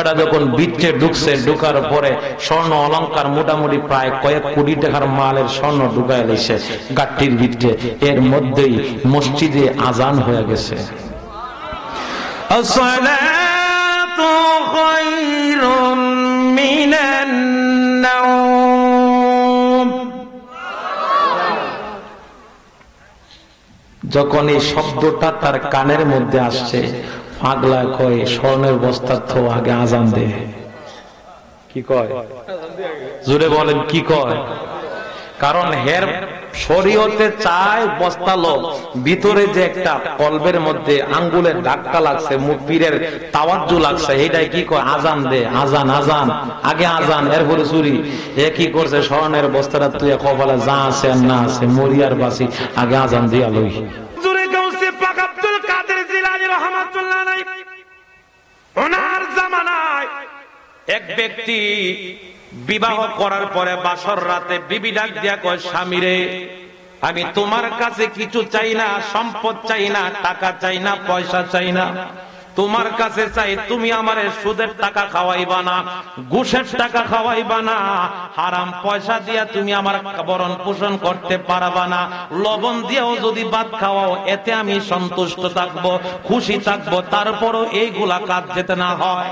বেটা যখন বিচ্ছে ঢুকছে, ঢুকার পরে স্বর্ণ অলংকার মোটামুটি প্রায় কয়েক কোটি টাকার মালের স্বর্ণ ঢুকায় দিয়েছে গাঠটির ভিতরে। এর মধ্যেই মসজিদে আজান হয়ে গেছে। আসসালাতু খায়রুম মিনান নাওম। যখন এই শব্দটা তার কানের মধ্যে আসছে, পাগলা কয় স্বর্ণের বস্তা তো আগে আজান দে। কি কয়? জোরে বলেন কি কয়? কারণ হের শরীয়তে চায় বস্তা লোক ভিতরে যে একটা কলবের মধ্যে আঙ্গুলের ডাক্কা লাগছে, মুপীরের তাওয়াজ্জু লাগছে, এটাই কি কয়? আজান দে। আজান আজান আগে আজান, এরপরে চুরি। এ কি করছে? স্বর্ণের বস্তাটা তুই কপালে যা আছে আর না আছে মরিয়ার বাসি আগে আজান দিয়া লই। জোরে গাউসে পাক আব্দুল কাদের জিলানী রাহমাতুল্লাহ আলাইহি ওনার জামানায় এক ব্যক্তি বিবাহ করার পরে বাসর রাতে বিবি ডাক দিয়া কয়, স্বামীরে আমি তোমার কাছে কিছু চাই না, সম্পদ চাই না, টাকা চাই না, পয়সা চাই না, তোমার কাছে চাই তুমি আমারে সুদের টাকা খাওয়াইবা না, ঘুষের টাকা খাওয়াইবা না, হারাম পয়সা দিয়া তুমি আমার ভরণ পোষণ করতে পারবা না, লবণ দিয়েও যদি ভাত খাওয়াও এতে আমি সন্তুষ্ট থাকবো, খুশি থাকবো, তারপরও এইগুলা কাজ যেতে না হয়।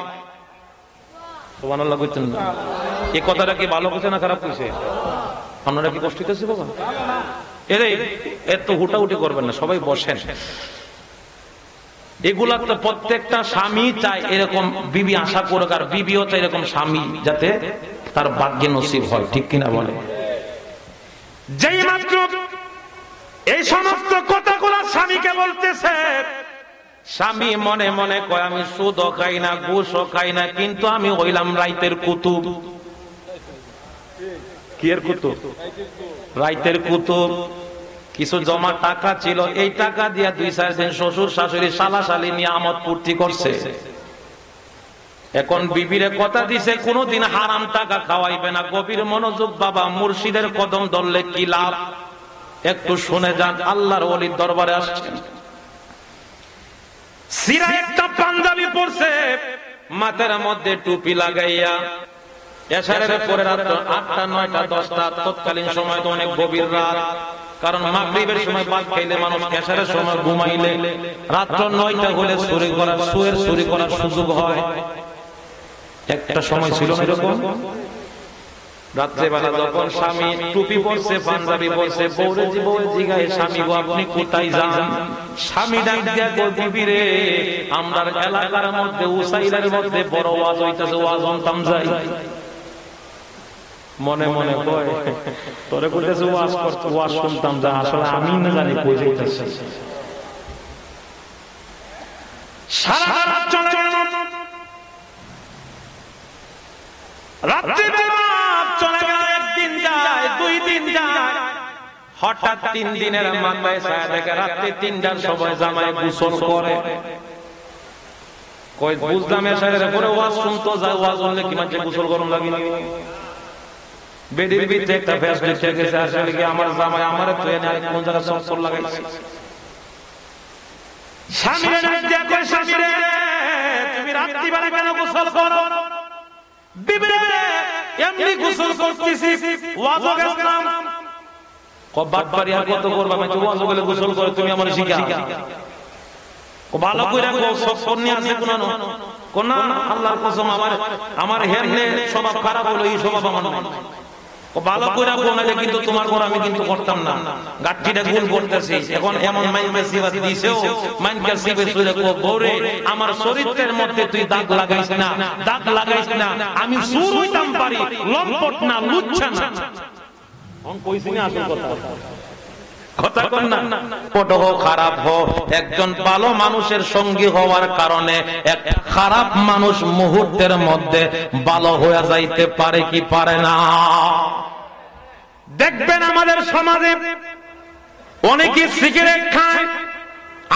সুবহানাল্লাহ কইতেন না? এই কথাটা কি ভালো কইছে না খারাপ কইছে? আপনারা কি কষ্ট হইতেছে বাবা? এত হুটাহুটি করবেন না, সবাই বসেন। এগুলা তো প্রত্যেকটা স্বামী চায় এরকম বিবি আশা করুক, আর বিবিও চায় এরকম স্বামী যাতে তার ভাগ্যে নসিব হয়। ঠিক কিনা বলে? যেই মাত্র এই সমস্ত কথাগুলো স্বামীকে বলতেছে, স্বামী মনে মনে কয় আমি সুদও খাই না, ঘুষও খাই না, কিন্তু আমি হইলাম রাইতের কুতুব। কি এর কুতুব? রাইতের কুতুব। কিছু জমা টাকা ছিল, এই টাকা দিয়া 2-4 দিন শ্বশুর শাশুড়ি শালাশালি নিয়ে আমোদ ফুর্তি করছে। এখন বিবিরে কথা দিছে কোনদিন হারাম টাকা খাওয়াইবে না। গভীর মনোযোগ বাবা, মুর্শিদের কদম ধরলে কি লাভ একটু শুনে যান। আল্লাহর ওলির দরবারে আসছেন, সিরা একটা পাঞ্জাবি পরছে, মাথার মধ্যে টুপি লাগাইয়া, এশারের পরে রাত 8টা 9টা 10টা, তৎকালীন সময় তো অনেক গভীর রাত, কারণ মাগরিবের সময় ভাত খাইলে মানুষ এশারের সময় ঘুমাইলে রাত 9টা হলে চুরি করার চুরি করার সুযোগ হয়। একটা সময় ছিল না এরকম? রাত্রেবেলা যখন স্বামী টুপি পরছে, পাঞ্জাবি পরছে, বউরে জিগায়, স্বামী গো আপনি কোথায় যান? স্বামী ডাক দিয়া কয়, বিবি রে আমরার এলাকার মধ্যে উসাইলের মধ্যে বড় ওয়াজ হইতাছে, ওয়াজ শুনতাম যাই। মনে মনে কয় তোরে কইতেছে ওয়াজ করতে, ওয়াজ শুনতাম যা, আসলে আমি না জানি কই যাইতাছে। সারা রাত চলে গেল, রাত্রিবেলা চলে গেল, একদিন যায়, 2 দিন যায়, হঠাৎ 3 দিনের মাথায় ছায়া দেখে রাত্রি 3টার সময় জামাই গোসল করে। কই বুঝলাম এশারের পরে ওয়াজ শুনতো যায়, ওয়াজ শুনলে কি মানে গোসল গরম লাগে না? বেডির ভিতরে একটা ফেসবুক থেকে গেছে, আসলে কি আমার জামাই আমারে তো এনে কোন জায়গা সফর লাগাইছে। স্বামীরে ডাক কই, স্বামী রে তুমি রাত্রিবেলা কেন গোসল করো? বিবি রে এমনি গোসল করতেছি, ওয়াজও গেলাম। কবাট পারি আর কত করবা, আমি তো ওয়াজও গেলে গোসল করে তুমি আমারে শিখা। ও ভালো কইরা কো সফর নিয়ে আছে কোন কোন আল্লাহর কসম আমার হেরনে স্বভাব খারাপ হলো, এই স্বভাব আমার নাই। ও ভালো কইরা কো না, কিন্তু তোমার ঘর আমি কিন্তু করতাম না, গাঠটিটা গুল করতেছি। এখন এমন মাইনকে সিবা দিছেও, মাইনকে সিবে সুরে কো বউরে আমার চরিত্রের মধ্যে তুই দাগ লাগাইছ না, দাগ লাগাইছ না, আমি সুর হইতাম পারি, লম্পট না, লুচ্ছা না। কোন কইছি না আসল কথা? কথা কোন না? পট হোক খারাপ হোক, একজন ভালো মানুষের সঙ্গী হওয়ার কারণে এক খারাপ মানুষ মুহূর্তের মধ্যে ভালো হয়ে যাইতে পারে কি পারে না? দেখবেন আমাদের সমাজে অনেকে সিগারেট খায়,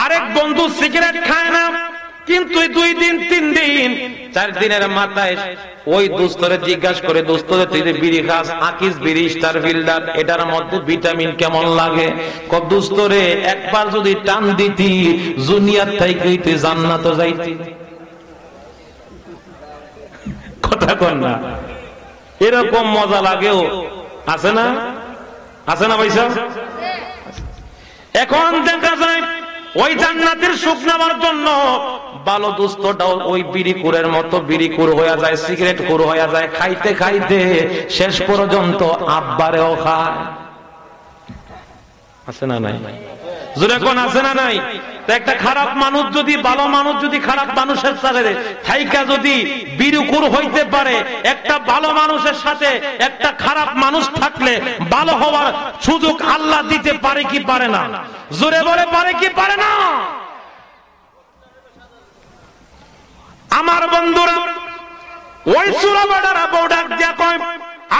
আরেক বন্ধু সিগারেট খায় না, কিন্তু 2 দিন 3 দিন 4 দিনের মাথায় ওই দোস্তরে জিজ্ঞাসা করে, দোস্তরে তুই যে বিড়ি খাস, আকিস বিড়ি, স্টার ফিল্ডার, এটার মধ্যে ভিটামিন কেমন লাগে? কব দোস্তরে একবার যদি টান দিতি দুনিয়ার থেকে তুই জান্নাতে যাইতি। কথা কন না, এরকম মজা লাগেও আছে না, আছে না ভাইসা? এখন দেখা যায় ওই জান্নাতের সুখ নেওয়ার জন্য ভালো দুস্থটাও ওই বিড়িকুরের মতো বিড়িকুর হয়ে যায়, সিগারেট কুর হয়ে যায়, খাইতে খাইতে শেষ পর্যন্ত আব্বারেও খায়। আছে না নাই? জোরে কোন আছে না নাই? একটা খারাপ মানুষ যদি ভালো মানুষ যদি খারাপ মানুষের সাথে থাইকা যদি বিড়িকুর হইতে পারে, একটা ভালো মানুষের সাথে একটা খারাপ মানুষ থাকলে ভালো হওয়ার সুযোগ আল্লাহ দিতে পারে কি পারে না? জোরে বলে পারে কি পারে না? আমার বন্ধুরা, ওই সূরা বাকারা বর্ডার দিয়া কয়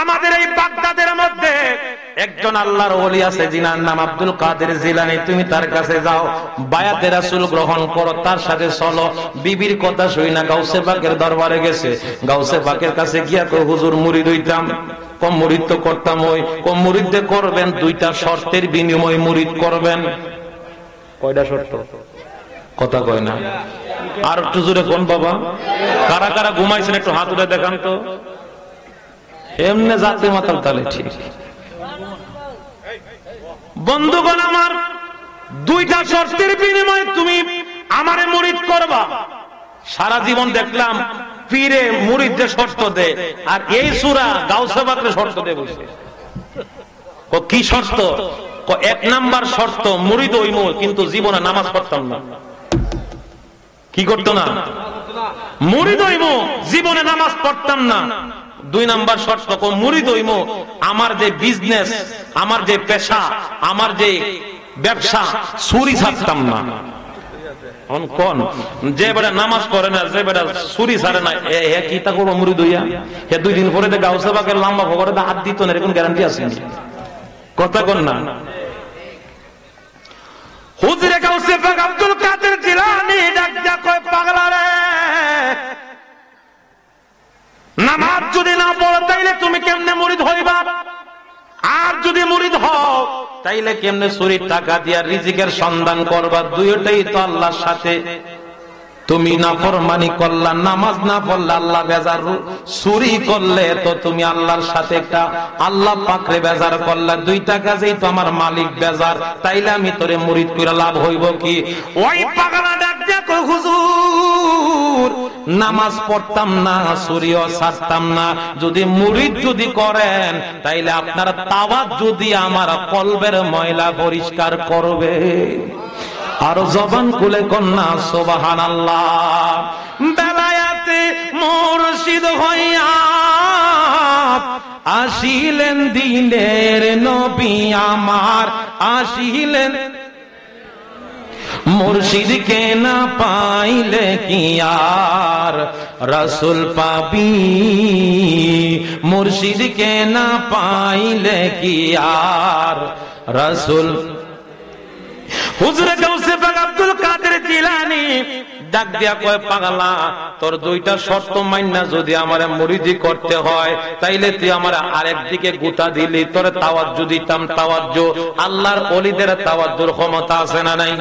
আমাদের এই বাগদাদের মধ্যে একজন আল্লাহর ওলি আছে, যিনার নাম আব্দুল কাদের জিলানী। তুমি তার কাছে যাও, বায়াতে রাসূল গ্রহণ করো, তার সাথে চলো। বিবির কথা শুই না গাউসে পাকের দরবারে গেছে। গাউসে পাকের কাছে গিয়া কই হুজুর মুরিদ হইতাম। কম মুরিদ তো করতাম, ওই কম মুরিদে করবেন দুইটা শর্তের বিনিময়ে মুরিদ করবেন। কয়টা শর্ত? কথা কয় না, আর একটু জোরে কোন বাবা। কারা কারা ঘুমাইছেন একটু হাত উঠে দেখান তো। এমনে জাতি মাতাল তালে ঠিক। বন্ধুগণ আমার, দুইটা শর্তের বিনিময়ে তুমি আমারে মুরিদ করবা। সারা জীবন দেখলাম পীরে মুরিদদের শর্ত দেয়, আর এই সূরা গাউসে পাকের শর্ত দেয় বসে। কি শর্ত? এক নাম্বার শর্ত, মুরিদ হইমু কিন্তু জীবনে নামাজ পড়তাম না। কি করতো না? মুরিদ হইমু জীবনে নামাজ পড়তাম না। দুই নাম্বার শর্ত, মুরিদ হইমু আমার যে বিজনেস, আমার যে পেশা, আমার যে ব্যবসা, চুরি ছাড়তাম না। কোন যে বেটা নামাজ পড়ে না, যে বেটা চুরি ছাড়ে না, এ কি তা করবো মুরিদ হইয়া? হে 2 দিন পরে গাউসে পাকের লম্বা ভগরে হাত দিত না, এরকম গ্যারান্টি আছে? কথা কোন না। হুজুরে গাউসে পাক আব্দুল কাদের জিলানী ডাক দিয়া কয়, পাগলা রে, নামাজ যদি না পড়ো তাইলে তুমি কেমনে মুরিদ হইবা? আর যদি মুরিদ হও তাইলে কেমনে চুরির টাকা দিয়া রিজিকের সন্ধান করবা? দুইটাই তো আল্লাহর সাথে। তুমি নাফরমানি করলা, নামাজ না পড়লে আল্লাহ বেজার, চুরি করলে তো তুমি আল্লাহর সাথে একটা আল্লাহ পাকরে বেজার করলা। দুইটা কাজেই তো আমার মালিক বেজার, তাইলে আমি তোরে মুরিদ কইরা লাভ হইব কি? ওই পাগলা ডাক দিয়া কই, হুজুর নামাজ পড়তাম না, চুরিও ছাড়তাম না, যদি মুরিদ যদি করেন তাইলে আপনার তাওয়াজ্জুহ যদি আমার কলবের ময়লা পরিষ্কার করবে। আর জবান খুলে কন্যা সুবহানাল্লাহ। বেলায়াতে মুর্শিদ হইয়া আসিলেন দিনের নবী আমার, আসিলেন মুর্শিদকে না পাইলে কি আর রাসূল পাবি? মুর্শিদকে না পাইলে কি আর রাসূল। হুজুরে গাউসে পাক আব্দুল কাদের জিলানী ডাক দিয়া কয়, পাগলা, তোর দুইটা শর্ত মাইন্না যদি আমারে মুরিদি করতে হয় তাইলে তুই আমার আরেক দিকে গুতা দিলি, তোর তাওয়াজ্জুহ দিতাম। তাওয়াজ্জুহ, আল্লাহর ওলিদের তাওয়াজ্জুর ক্ষমতা আছে না নাই?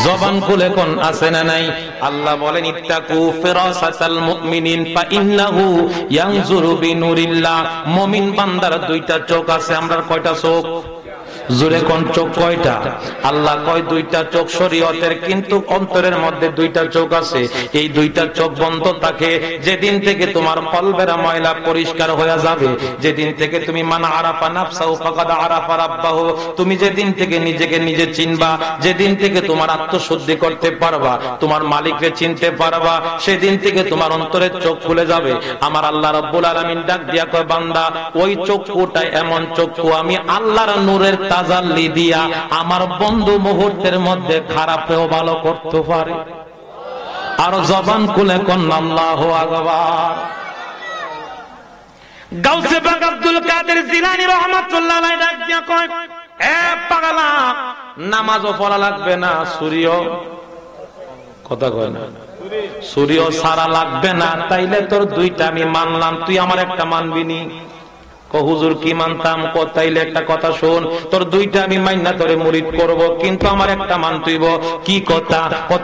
জবান খুলে কোন আছে না নাই? আল্লাহ বলেন, ইত্তাকু ফিরাসাতাল মুমিনিন ফা ইন্নাহু ইয়ানজুরু বিনুরিল্লাহ। মুমিন বান্দার দুইটা চোখ আছে। আমরা কয়টা চোখ? জোরে কোন চোখ কয়টা? আল্লাহ কয় দুইটা চোখ শরীয়তের, কিন্তু অন্তরের মধ্যে দুইটা চোখ আছে। এই দুইটা চোখ বন্ধ থাকে যেদিন থেকে তোমার কলবের ময়লা পরিষ্কার হয়ে যাবে, যেদিন থেকে তুমি মান আরাফা নাফসাহু ফাকাদ আরাফা রাব্বাহু, তুমি যেদিন থেকে নিজেকে নিজে চিনবা, যেদিন থেকে তোমার আত্মশুদ্ধি করতে পারবা, তোমার মালিককে চিনতে পারবা, সেদিন থেকে তোমার অন্তরের চোখ খুলে যাবে। আমার আল্লাহ রাব্বুল আলামিন ডাক দিয়া কয়, বান্দা ওই চক্ষুটা এমন চক্ষু আমি আল্লাহর নূরের তাজাল্লি দিয়া আমার বন্ধু মুহূর্তের মধ্যে খারাপেও ভালো করতে পারে। আর জবান খুলে কোন আল্লাহু আকবার। গাউসে পাক আব্দুল কাদের জিলানী রাহমাতুল্লাহ আলাইহি ডাক দিয়া কয়, এ পাগলা, নামাজও পড়া লাগবে না, চুরিও, কথা কয় না, চুরিও ছাড়া লাগবে না, তাইলে তোর দুইটা আমি মানলাম, তুই আমার একটা মানবি নি? হুজুর কি মানতাম? তাইলে একটা কথা শোন, তোর দুইটা আমি মাইনা তোরে মুরিদ করব, কিন্তু আমার একটা মানতেইব। কি কথা?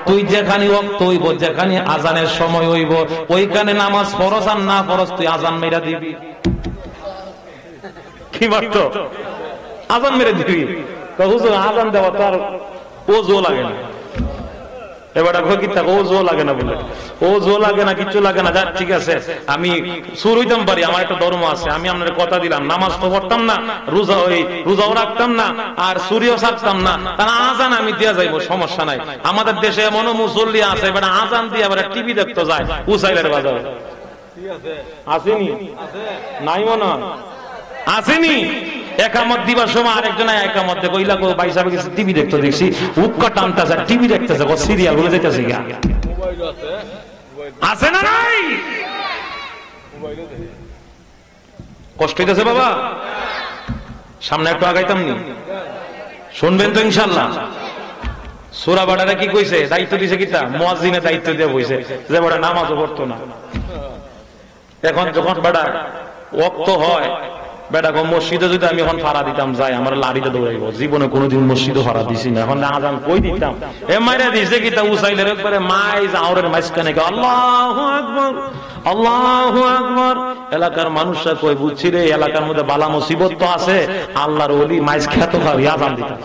তুই যেখানে ওয়াক্ত হইব, যেখানে আজানের সময় হইব, ওইখানে নামাজ ফরজ আর না ফরজ তুই আজান মেরা দিবি। কি মাত্র আজান মেরে দিবি? হুজুর আজান দেওয়া তো আর ওযু লাগে না। এবার ওযু লাগে না বলে, ওযু লাগে না, কিচ্ছু লাগে না। যাক ঠিক আছে, আমি সুর হইতাম পারি, আমার একটা ধর্ম আছে, আমি আপনার কথা দিলাম, নামাজ তো পড়তাম না, রোজাও রাখতাম না, আর সুরিও ছাড়তাম না, তারা আজান আমি দিয়া যাইব, সমস্যা নাই। আমাদের দেশে এমনও মুসল্লি আছে, এবার আজান দিয়ে আবার টিভি দেখতে যায় উসাইলের বাজারে। আসেনি? নাই মনে হয় আসেনি। একামত দিবার সময় আরেকজন একামত দেখো ইলাকো ভাই সাহেব গেছে টিভি দেখতে, দেখছি উক্কা টানতেছে, টিভি দেখতেছে, সিরিয়াল বলে যেতেছে। আছে না নাই? কষ্ট হইতেছে বাবা, সামনে একটু আগাইতাম নি, শুনবেন তো ইনশাল্লাহ। সূরা বাড়ারে কি কইছে? দায়িত্ব দিছে কিতা? মুয়াজ্জিনের দায়িত্ব দিয়ে বইছে যে বড় নামাজও পড়তো না। এখন যখন বেটা ওয়াক্ত হয়, বেটা মসজিদে যদি আমি এখন ফাড়া দিতাম যাই, আমার লাড়িতে দৌড়াইব। জীবনে কোনোদিন মসজিদে ফাড়া দিছি না, এখন আজান কই দিতাম, এ মাইরা দিছে কিতা উসাইলের একবারে মাইজ আওরের মাঝখানে আল্লাহু আকবার, আল্লাহু আকবার। এলাকার মানুষরা কই বুঝছি রে, এলাকার মধ্যে বালা মুসিবত তো আছে, আল্লাহর ওলি মাইজ খেত খাবি আজান দিতাম।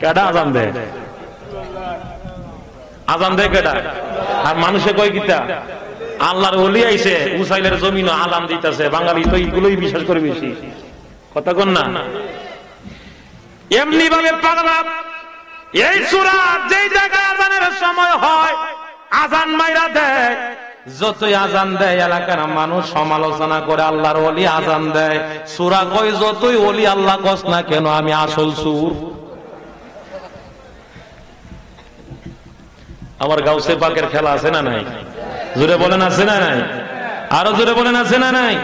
কেডা আজান দেয়? আজান দেয় কেডা? আর মানুষে কই কিতা আল্লাহর ওলি আইছে, উসাইলের জমিন আজান দিতেছে। বাঙালি তো এইগুলোই বিশ্বাস করে বেশি, কথা কন না? এমনি ভাবে পাগলা এই সূরা যেই জায়গায় আজানের সময় হয় আজান মাইরা দেয়, যতই আজান দেয় এলাকার মানুষ সমালোচনা করে আল্লাহর ওলি আজান দেয়। সূরা কই যতই ওলি আল্লাহ কস না কেন, আমি আসল সুর। আমার গাউসে পাকের খেলা আছে না নাই? জোরে বলেন আছে না নাই? আরো জোরে বলেন আছে না নাই?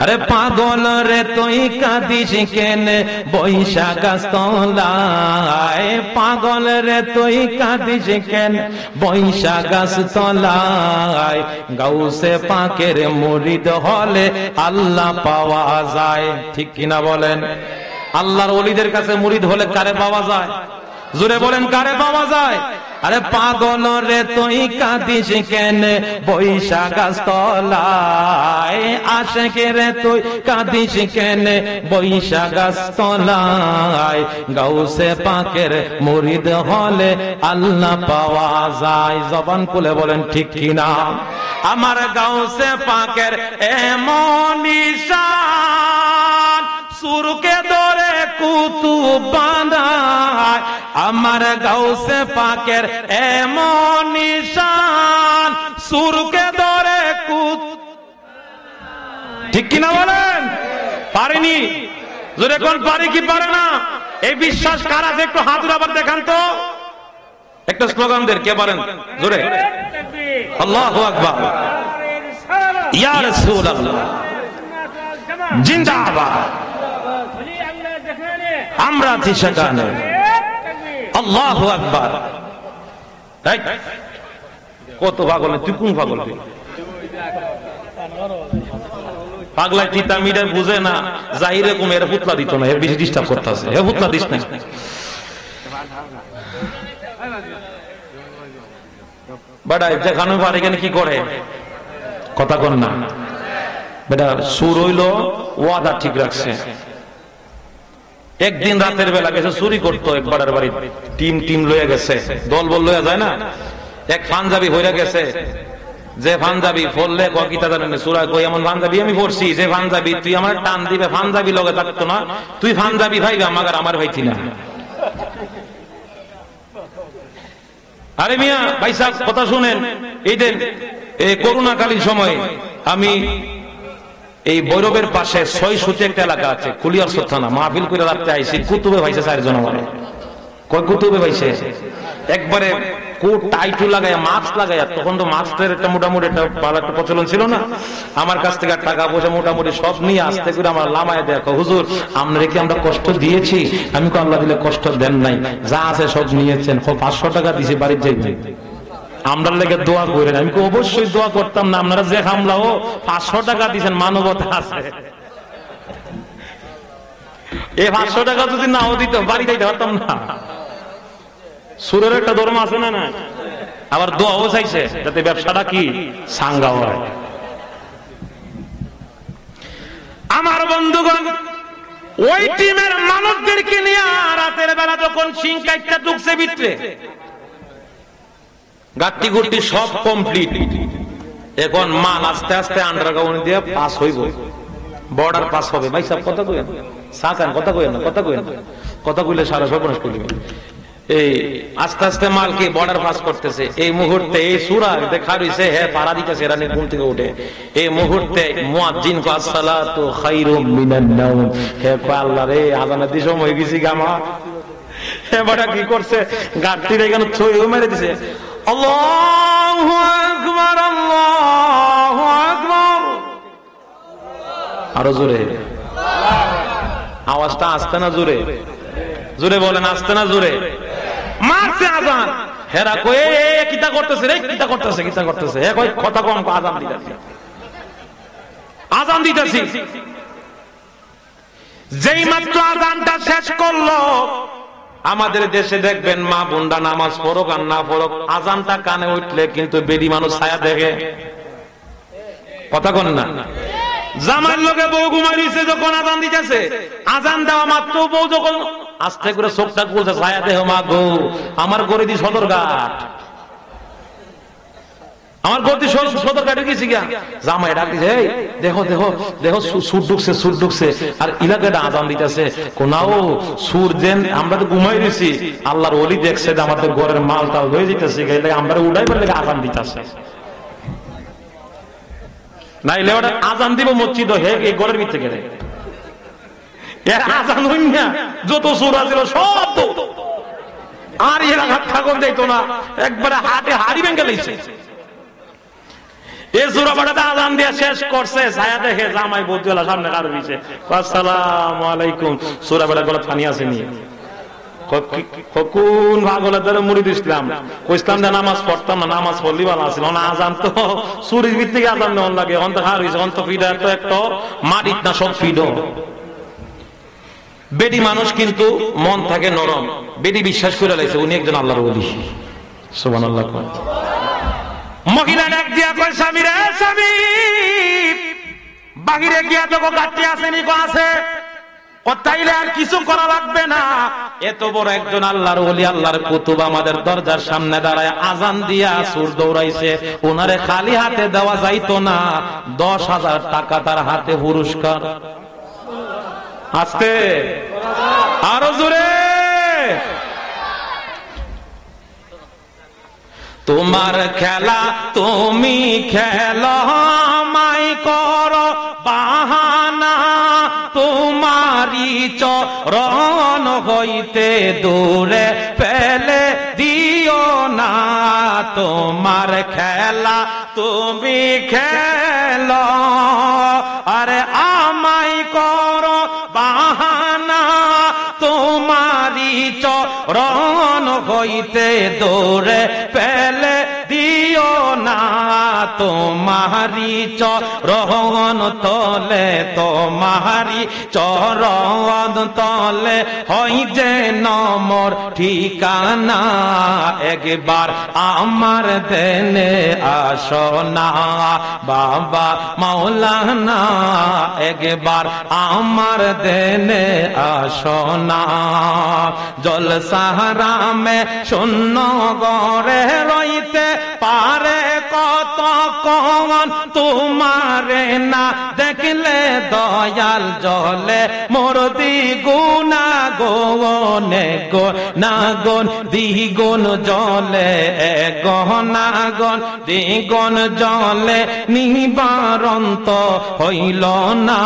আরে পাগল রে তুই কাঁদিস কেনে বৈশাখ গাছ তলায়, পাগল রে তুই কাঁদিস কেনে বৈশাখ গাছ তলায়। গাউসে পাকের মুরিদ হলে আল্লাহ পাওয়া যায়, ঠিক কিনা বলেন? আল্লাহর ওলিদের কাছে মুরিদ হলে কারে পাওয়া যায়? জোরে বলেন কারে পাওয়া যায়? আরে পাগল রে তুই কাঁদিস কেনে বৈশাখ গাছ তলায়, আশিক রে তুই কাঁদিস কেনে বৈশাখ গাছ তলায়। গাউসে পাকের মুরিদ হলে আল্লাহ পাওয়া যায়। জবান খুলে বলেন ঠিক কিনা? আমার গাউসে পাকের এমন নিশান, সুরকে ধরে কুতুব বাঁধায়। আমার গাউসে পাকের এমন নিশান, সুরকে ধরে ঠিক কিনা বলেন? পারেনি? জোরে কোন পারে কি পারে না? এই বিশ্বাস কার আছে একটু হাত আবার দেখান তো, একটা স্লোগান দেন, কে পারেন? জোরে আল্লাহু আকবার, ইয়া রাসূলুল্লাহ জিন্দাবাদ, আমরা আছি সেখানে। আল্লাহু আকবার। কত পাগল, তুই কোন পাগল? পাগলা চিতা মিডার বুঝে না, যাই রকম এর পুতলা দিত না, এর বেশি ডিস্টার্ব করতেছে, হে পুতলা দিস না। বেটা যেখানে পারে এখানে কি করে, কথা কন না বেটা। সুর হইল ওয়াদা ঠিক রাখছে। একদিন রাতের বেলা গেছে চুরি করতো, একবার বাড়ি টিম লইয়া গেছে, দল বল লইয়া যায় না, এক পাঞ্জাবি হইয়া গেছে। যে পাঞ্জাবি পড়লে কিতা জানেন সূরা কই এমন পাঞ্জাবি আমি পড়ছি, যে পাঞ্জাবি তুই আমার টান দিবে, পাঞ্জাবি লগে থাকতো না, তুই পাঞ্জাবি ভাইবে আমার ভাইছি না। আরে মিয়া ভাই সাহেব কথা শুনেন, এই দিন এই করোনাকালীন সময় আমি এই বৈরবের পাশে ৬০০ একটা এলাকা আছে, কুলিয়ারচর থানা, মাহফিল করে রাখতে আইছি। কুতুবে ভাইছে 4 জন, আমার কয় কুতুবে ভাইছে একবারে কোট টাইটু লাগায়, মাস্ক লাগায়। তখন তো মাস্কের একটা মোটামুটি একটা ভালো একটা প্রচলন ছিল না। আমার কাছ থেকে টাকা পয়সা মোটামুটি সব নিয়ে আসতে করে আমার লামায় দেখো, হুজুর আপনারা কি আমরা কষ্ট দিয়েছি? আমি কো আল্লাহ দিলে কষ্ট দেন নাই, যা আছে সব নিয়েছেন। 500 টাকা দিছি, বাড়ির যাইবেন। আমরা লেগে দোয়া করেন। আমি অবশ্যই দোয়া করতাম না, আপনারা যে হামলাও 500 টাকা দিচ্ছেন, মানবতা আছে। এই 500 টাকা যদি নাও দিত বাড়ি যাইতে পারতাম না। সুরের একটা ধর্ম আছে না না, আবার দোয়াও চাইছে যাতে ব্যবসাটা কি সাঙ্গা হয়। আমার বন্ধুগণ, ওই টিমের মানুষদেরকে নিয়ে রাতের বেলা যখন সিং কাইটটা ঢুকছে ভিতরে, গাট্টি গুট্টি সব কমপ্লিট, এখন মাল আস্তে আস্তে আন্ডারগ্রাউন্ড দিয়ে পাস হইব, বর্ডার পাস হবে। ভাই সাহেব কথা কইেন, সাকান কথা কইেন না, কথা কইেন, কথা কইলে সারা সর্বনাশ করবে। এই আস্তে আস্তে মালকে বর্ডার পাস করতেছে। এই মুহূর্তে এই সূরা দেখা রইছে, হে পারা দিতেছে, রানী ঘুম থেকে উঠে। এই মুহূর্তে মুয়াজ্জিন কো আসসালাতু খায়রুম মিনান নাওম, হে আল্লাহ রে আযানের দিশম হয়ে গেছি গামা। হে বড় কি করছে, গাড়ির এখানে ছয় মেরে দিছে, আল্লাহু আকবার, আল্লাহু আকবার। আরো জোরে আওয়াজটা, আসতে না জোরে, জোরে বলেন, আসতে না জোরে। মারছে আজান, হেরা কই কিতা করতেছে রে, কিতা করতেছে, কিতা করতেছে, হে কই কথা কম, আজান দিতেছি, আজান দিতেছি। যেই মাত্র আজানটা শেষ করলো, আমাদের দেশে দেখবেন মা বোনরা নামাজ পড়ুক আর না পড়ুক, আজানটা কানে উঠলে কিন্তু বেডি মানুষ ছায়া দেখে। কথা কোন না, জামার লোকে বউ ঘুমাইছে, যখন আজান দিতেছে, আজান দেওয়া মাত্র বউ যখন আস্তে করে চোখটা খুলছে, ছায়া দেহ মা গো, আমার গড়ে দি সদরঘাট, আমার গড়ে সদরঘাটে গেছি গিয়া, জামাই ডাক দিছে, এই দেখো দেখো দেখো সুর ঢুকছে, সুর ঢুকছে, আর ইলাকাটা আজান দিতেছে। কোনাও সুর যেন আমরা তো ঘুমাই দিছি, আল্লাহর ওলি দেখছে আমাদের ঘরের মাল টাল হয়ে যেতেছে, আমরা উড়াই পারলে আজান দিতেছে। নাইলে ওটা আজান দিব মসজিদ, হে এই ঘরের ভিতরে গেলে আজান হইন না, যত সুরা ছিল সব আর এলাকা ঠাকুর দেখতো না, একবারে হাটে হাড়ি ভেঙে দিয়েছে। এই সুরা বাড়াতে আজান দিয়ে শেষ করছে, ছায়া দেখে জামাই বদুল্লাহ সামনে কারো দিয়েছে, আসসালামু আলাইকুম। সুরা বাড়া গলা পানি আসেনি, কোন ভাগলের দ্বারা মুরিদ ইসলাম কইসলাম যে নামাজ পড়তাম না, নামাজ পড়লি ভালো আছিল না, আজান তো সুরির ভিত থেকে আজান নেওয়ার লাগে, অন্ত হার হয়েছে, অন্ত ফিডা তো একটা মাটির না, সব ফিডো। বেডি মানুষ কিন্তু মন থাকে নরম, বেডি বিশ্বাস করে লাইছে উনি একজন আল্লাহর ওলি, সুবহানাল্লাহ। মহিলা ডাক দিয়া কয়, স্বামী রে স্বামী, বাহিরে গিয়া তো গাড়ি আসেনি, কো আছে, তাইলে আর কিছু করা লাগবে না। এত বড় একজন আল্লাহর ওলি, আল্লাহর কুতুব আমাদের দরজার সামনে দাঁড়ায় আজান দিয়া সুর দৌড়াইছে, ওনারে খালি হাতে দেওয়া যাইতো না, 10,000 টাকা তার হাতে পুরস্কার। আস্তে আরো জোরে, তোমার খেলা তুমি খেলো, মাই করো বাহানা, তোমারি চরণ হইতে দূরে ফেলে দিও না, তোমার খেলা তুমি খেলো, আরে আমাই করো বাহানা, তোমারি চরণ হইতে দূরে ফেলে দিও না, তোমারি চরণ তলে, তোমারি চরণ তলে হই যে নমর ঠিকানা, একবার আমার দেনে আসো না বাবা মাওলানা, একবার আমার দেনে আসো না। জলসাহারা মে শূন্য গড়ে রইতে পারে কত কন, তোমারে না দেখলে দয়াল জলে মোর দ্বিগুণা গনে গো না গন, দ্বিগুণ জলে গহনাগন, দ্বিগুণ জলে নিবারন্ত হইল না,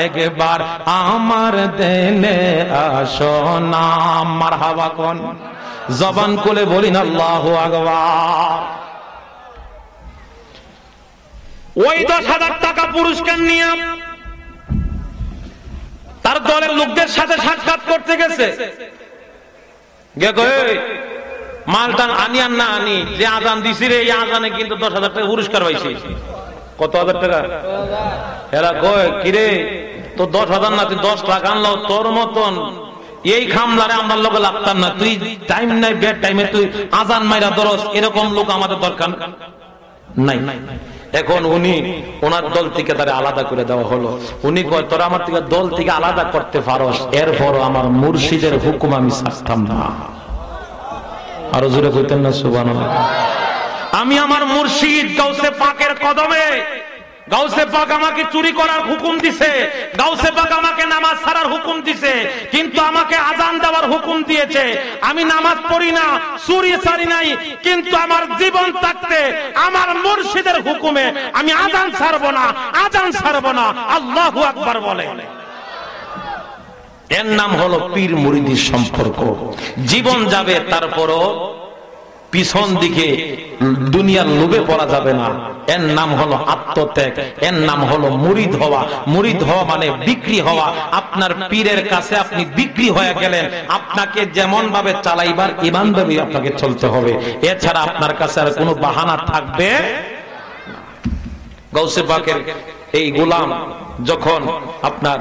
একবার আমার দেনে আসো না। মারহাবা কোন, জবান খুলে বলিন আল্লাহু আকবার। ওই 10,000 টাকা পুরস্কার নিয়ে তার দলের লোকদের সাথে সাক্ষাৎ করতে গেছে, মালটা আনি আর না আনি, যে আজান দিছি রে এই আজানে কিন্তু 10,000 টাকা পুরস্কার পাইছি। কত হাজার টাকা? এরা কয় কিরে তো 10,000 না, তুই 10 লাখ আনলো, তোর মতন এই খামলারে আমরা লোক লাগতাম না, তুই টাইম নাই বেড টাইমে তুই আজান মাইরা দরস, এরকম লোক আমাদের দরকার নাই। এখন উনি ওনার দল থেকে তারা আলাদা করে দেওয়া হলো। উনি কয় তোরা আমার থেকে দল থেকে আলাদা করতে পারস, এরপরও আমার মুর্শিদের হুকুম আমি ছাড়তাম না। আরো জোরে কইতেন না সুবহানাল্লাহ। আমি আমার মুর্শিদ গাউসে পাকের কদমে, গাউসে পাক আমাকে চুরি করার হুকুম দিছে, গাউসে পাক আমাকে নামাজ ছাড়ার হুকুম দিছে, কিন্তু আমাকে আজান দেওয়ার হুকুম দিয়েছে। আমি নামাজ পড়ি না, চুরি ছাড়ি নাই, কিন্তু আমার জীবন থাকতে আমার মুর্শিদের হুকুমে আমি আজান ছাড়বো না, আজান ছাড়বো না। আল্লাহু আকবার বলে। এর নাম হলো পীর মুরিদির সম্পর্ক। জীবন যাবে, তারপরও পিছন দিকে দুনিয়ার লোভে পড়া যাবে না। এর নাম হলো আত্মত্যাগ, এর নাম হলো মুরিদ হওয়া। মুরিদ হওয়া মানে বিক্রি হওয়া। আপনার পীরের কাছে আপনি বিক্রি হয়ে গেলেন, আপনাকে যেমন ভাবে চালাইবার ইমান ভাবে আপনাকে চলতে হবে, এছাড়া আপনার কাছে আর কোনো বাহানা থাকবে। গাউসে পাকের এই গোলাম যখন আপনার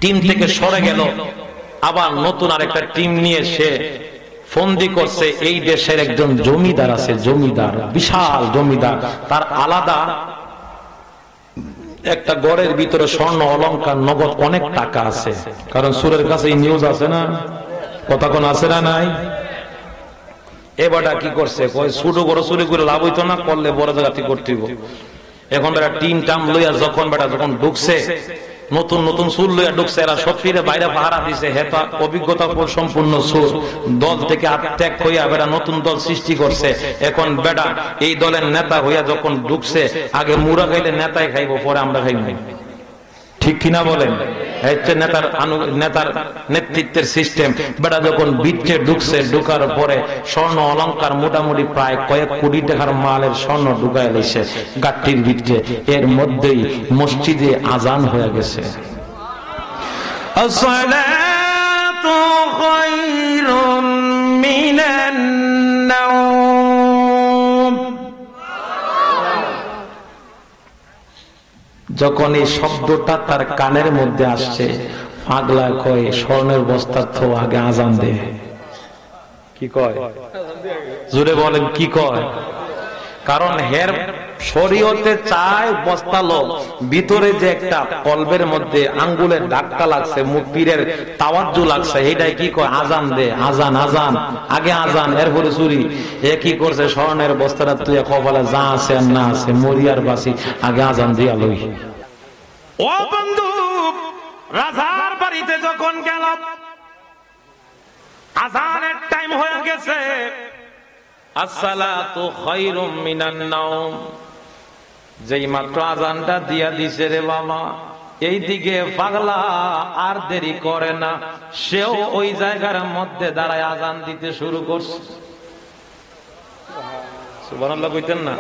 টিম থেকে সরে গেল, আবার নতুন আরেকটা টিম নিয়ে সে ফন্দি করছে। এই দেশের একজন জমিদার আছে, জমিদার, বিশাল জমিদার, তার আলাদা একটা গড়ের ভিতরে স্বর্ণ অলংকার নগদ অনেক টাকা আছে। কারণ সুরের কাছে এই নিউজ আছে না, কথা কোন আছে না নাই। এবারটা কি করছে, ছোট বড় চুরি করে লাভ হইতো না, করলে বড় জায়গাতে করতে হইব। এখন বেটা টিম টাম লইয়া যখন ঢুকছে, নতুন নতুন সুর লইয়া ঢুকছে, এরা সত্যিরে বাইরে পাহারা দিছে। হেতা অভিজ্ঞতা সম্পূর্ণ সুর, দল থেকে আত্যাগ হইয়া বেটা নতুন দল সৃষ্টি করছে। এখন বেটা এই দলের নেতা হইয়া যখন ঢুকছে, আগে মুরা খাইলে নেতাই খাইব, পরে আমরা খাইব, ঠিক কিনা বলেন? নেতার নেতৃত্বের সিস্টেম। বেটা যখন বিচ্ছে ঢুকছে, ঢুকার পরে স্বর্ণ অলংকার মোটামুটি প্রায় কয়েক কোটি টাকার মালের স্বর্ণ ঢুকায় লইছে গাট্টির ভিতরে। এর মধ্যেই মসজিদে আজান হয়ে গেছে। আসসালাতু খায়রুম মিনান নাওম। যখন এই শব্দটা তার কানের মধ্যে আসছে, পাগলা কয় স্বর্ণের বস্তার তো আগে আজান দে। কি কয়? জোরে বলেন কি কয়? কারণ হের শরীয়তে চায় বস্তালো ভিতরে যে একটা কলবের মধ্যে আঙ্গুলের ডাক্কা লাগছে, মুপীরের তাওয়াজ্জু লাগছে, এটাই কি কয়? আজান দে। আজান, আজান, আগে আজান, এরপরে চুরি। এ কি করছে? স্বর্ণের বস্তাটা তুই কপালে যা আছে আর না আছে, মরিয়ার বাসি, আগে আজান দিয়া লই। ও বন্ধু, রাজার বাড়িতে যখন গেল, আজানের টাইম হয়ে গেছে। আসসালাতু খায়রুম মিনান নাওম। যেই মাত্র আজানটা দিয়া দিছে রে বাবা, এইদিকে পাগলা আর দেরি করে না, সেও ওই জায়গার মধ্যে দাঁড়ায় আজান দিতে শুরু করছে। সুবহানাল্লাহ কইতেন না?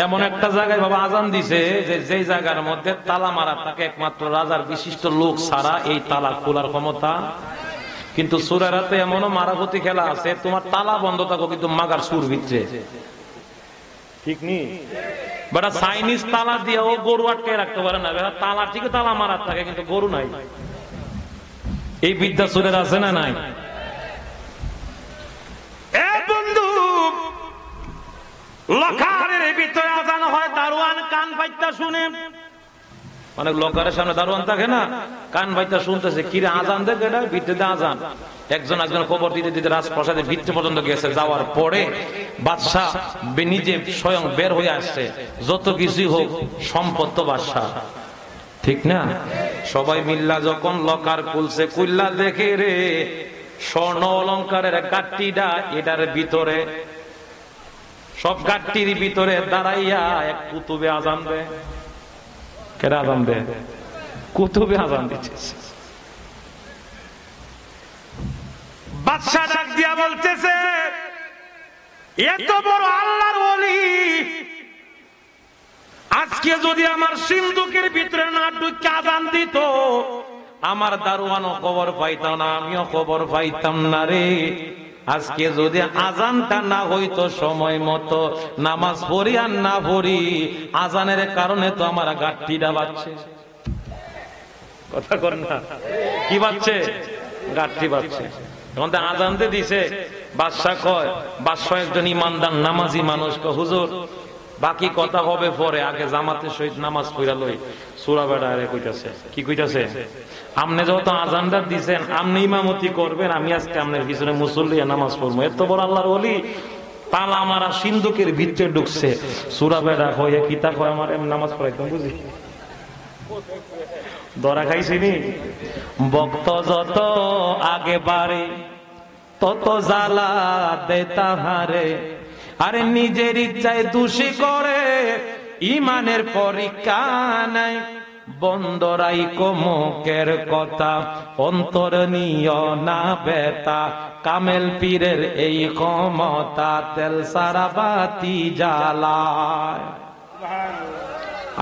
এমন একটা জায়গায় বাবা আজান দিছে যে যেই জায়গার মধ্যে তালা মারা থাকে একমাত্র রাজার বিশিষ্ট লোক ছাড়া এই তালা খোলার ক্ষমতা। কিন্তু সুরের হাতে এমনও মারাগতি খেলা আছে, তোমার তালা বন্ধ থাকো কিন্তু মাগার সুর ভিতরে, ঠিক নি? বেটা চাইনিজ তালা দিয়েও গরু আটকে রাখতে পারে না। বেটা তালা ঠিক তালা মারা থাকে কিন্তু গরু নাই। এই বিদ্যা সুরের আছে না নাই? এ বন্ধু, লকারের ভিতরে আজান হয়, দারোয়ান কান পাইতা শুনে। অনেক লকারের সামনে দারোয়ান থাকে না, কান পাইতা শুনতেছে, কিরে আজান দেখে এটা ভিতরে আজান। একজন খবর দিতে দিতে রাজপ্রাসাদের ভিতরে পর্যন্ত গেছে। যাওয়ার পরে বাদশাহ নিজে স্বয়ং বের হয়ে আসছে। যত কিছুই হোক সম্পদ তো বাদশাহ, ঠিক না? সবাই মিল্লা যখন লকার খুলছে, কুল্লা দেখে রে স্বর্ণ অলংকারের গাট্টিটা এটার ভিতরে, সব গাট্টির ভিতরে দাঁড়াইয়া এক কুতুবে আজান দেয়। কেন আজান দেয়? কুতুবে আজান দিচ্ছে। বাদশা ডাক দিয়া বলতেছে, এত বড় আল্লাহর ওলি আজকে যদি আমার সিন্ধুকের ভিতরে না ঢুকে আজান দিত, আমার দারোয়ানও খবর পাইতাম না, আমিও খবর পাইতাম না রে। আজকে যদি আজানটা না হইতো সময় মতো, নামাজ পড়ি আর না পড়ি, আজানের কারণে তো আমার গাঁটটিটা বাজছে। কথা কর না, কি বাজছে? গাঁটটি বাজছে। এখন তো আজান দিয়ে দিছে, বাদশা কয়, বাদশা একজন ইমানদার নামাজি মানুষ, কয় হুজুর বাকি কথা হবে পরে, আগে জামাতের সহিত নামাজ পড়া লই। সূরা বেড়া কইতাছে, কি কইতাছে? আপনি যত আজানটা দিছেন, আপনি ইমামতি করবেন, আমি আজকে আপনার পিছনে মুসল্লি নামাজ পড়বো। এত বড় আল্লাহর ওলি, তালা মারা সিন্ধুকের ভিতরে ঢুকছে। সূরা বেড়া হয়ে কিতা কয়, আমার নামাজ পড়াইতাম বুঝি, ধরা খাইছিনি। ভক্ত যত আগে বাড়ে তত জ্বালা দে তাহারে, আরে নিজের ইচ্ছায় দোষী করে, ইমানের পরীক্ষা নাই। বন্দরাই মুখের কথা, অন্তর নিয় না বেতা, কামেল পীরের এই ক্ষমতা, তেল সারা বাতি জ্বালায়।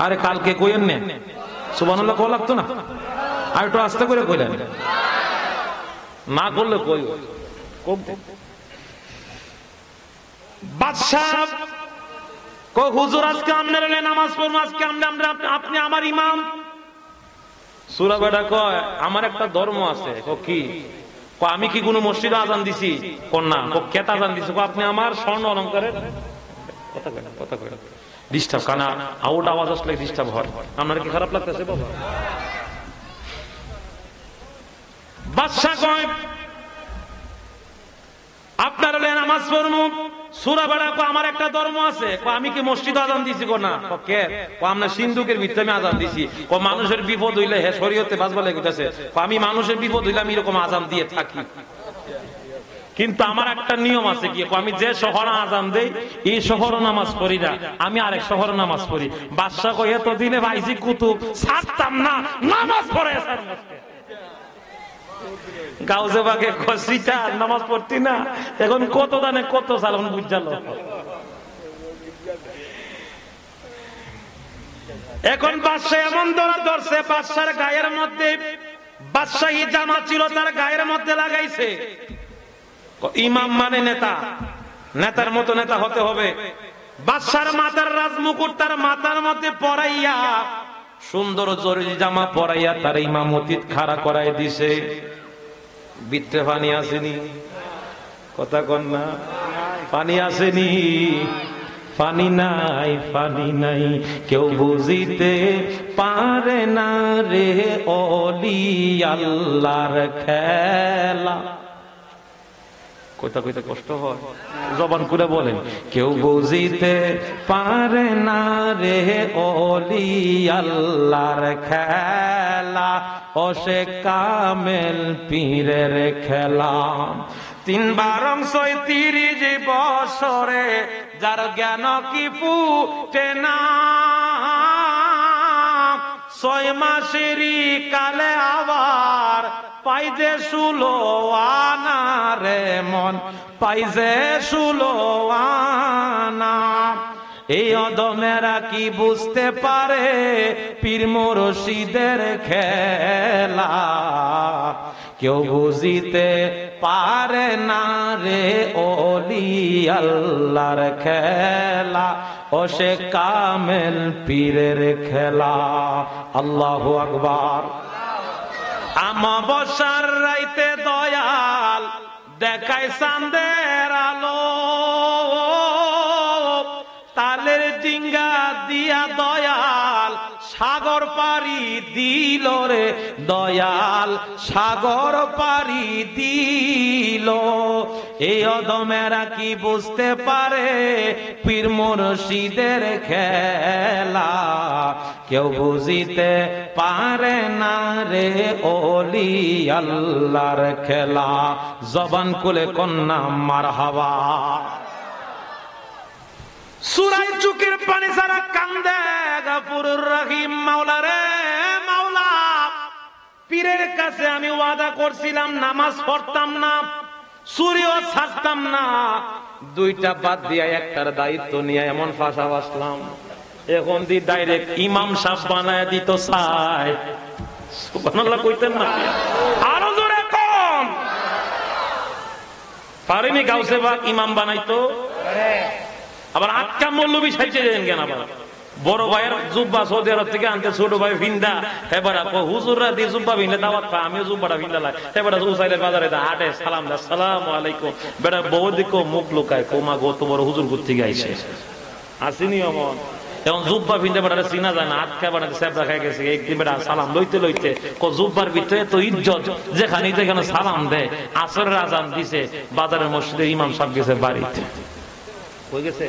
আরে কালকে কইেন নে সুবহানাল্লাহ কল লাগতো না, আর একটু আস্তে করে কইলেন, না করলে কই বাদশাহ কই হুজুর আজকে আপনার নামাজ পড়বো, আজকে আপনি আমার ইমাম। সূরা বেটা কয় আমার একটা ধর্ম আছে। কি? আমি কি কোনো মসজিদে আজান দিছি? না। কেতা আজান দিছি? আপনি আমার স্বর্ণ অলংকারের কথা কয়, কথা কয় ডিস্টার্ব, কানা আউট আওয়াজ আসলে ডিস্টার্ব হয়। আপনার কি খারাপ লাগতেছে বাবা? বাদশা কয় আপনার নামাজ পড়বো। সূরা বেড়া কয় আমার একটা ধর্ম আছে। আমি কি মসজিদে আজান দিছি? না। কে? আপনার সিন্ধুকের ভিতরে আমি আজান দিছি। মানুষের বিপদ হইলে হে শরীয়তে বাজবা লেগেছে, আমি মানুষের বিপদ হইলে আমি এরকম আজান দিয়ে থাকি, কিন্তু আমার একটা নিয়ম আছে। কি? আমি যে শহরে আজান দেই এই শহরে নামাজ পড়ি না, আমি আরেক শহরে নামাজ পড়ি। বাদশা কয় এতদিনে ভাইজি কুতুব ছাড়তাম না, নামাজ পড়ে গাউজে বাগে কসিটা নামাজ পড়তি না, এখন কত দানে কত সালাম বুঝালো। এখন বাদশা এমন ধরা ধরছে, বাদশার গায়ের মধ্যে বাদশাহী জামা ছিল, তার গায়ের মধ্যে লাগাইছে। ইমাম মানে নেতা, নেতার মতো নেতা হতে হবে। বাদশার মাথার রাজমুকুট তার মাথার মধ্যে পরাইয়া, সুন্দর জরুরি জামা পরাইয়া তার ইমামতিত খাড়া করাই দিছে। ভিতরে পানি আসেনি? কথা কন না, পানি আসেনি? পানি নাই, পানি নাই, কেউ বুঝিতে পারে না রে ওলি আল্লাহর খেলা। কইতে কইতে কষ্ট হয়, জবান করে বলেন, কেউ বুঝিতে পারে না রে ওলি আল্লাহর খেলা, ও সে কামেল পীরের খেলা। 3 বারং 36 বছরে যার জ্ঞান কি ফুটে না, 6 মাসেরই কালে আবার পাইজে 16 আনা রে মন, পাইজে 16 আনা। এই অদমেরা কি বুঝতে পারে পীর মুর্শিদের খেলা, কেউ বুঝিতে পারে না রে ওলি আল্লাহর খেলা, ও সে কামেল পীরের খেলা। আল্লাহু আকবার। আমাবস্যার রাইতে দয়াল দেখায় চাঁদের আলো, তালের ডিঙ্গা দিয়া দয়াল সাগর পারি দিল রে, দয়াল সাগর পারি দিল। এই অদমেরা কি বুঝতে পারে পীর মুর্শিদের খেলা, কেউ বুঝিতে পারে না রে ওলি আল্লাহর খেলা। জবান খুলে কন্যা মারহাবা। সুরাই চুকের পানি সারা কান্দে গফুরুর রহিম, মাওলা রে মাওলা, পীরের কাছে আমি ওয়াদা করছিলাম নামাজ পড়তাম না, চুরিও ছাড়তাম না, 2টা বাদ দিয়া একটার দায়িত্ব নিয়ে এমন ফাঁসা বাসলাম, এখন দি ডাইরেক্ট ইমাম সাহেব বানায় দিত চাই। সুবহানাল্লাহ কইতেন না? আরো জোরে কম। পারেনি গাউসে পাক ইমাম বানাইতো, আবার আটকা মৌলবী সাইজে দেন কেন? আবার বড় ভাইয়ের জুব্বা সৌদি আরব থেকে আনতে, ছোট ভাই ভিন্দা, এবারে হুজুররা দিয়ে জুব্বা ভিন্দা দাওয়াত পা, আমিও জুব্বাটা ভিন্দা লাই, এবারে উসাইলের বাজারে দা হাটে সালাম দা, আসসালামু আলাইকুম, বেটা বউ দিকো মুখ লুকায়, কোমা গত বড় হুজুর ঘুরতে গাইছে আসিনি অমন। এখন জুব্বা ভিন্দা বেটা চিনা যায় না, আটকা বেটা সেবরা খাই গেছে, একদিন বেটা সালাম লইতে লইতে জুব্বার ভিতরে তো ইজ্জত, যেখানে যেখানে সালাম দেয়। আসরের আজান দিছে, বাজারের মসজিদে ইমাম সাহেব গেছে বাড়িতে, হয়ে গেছে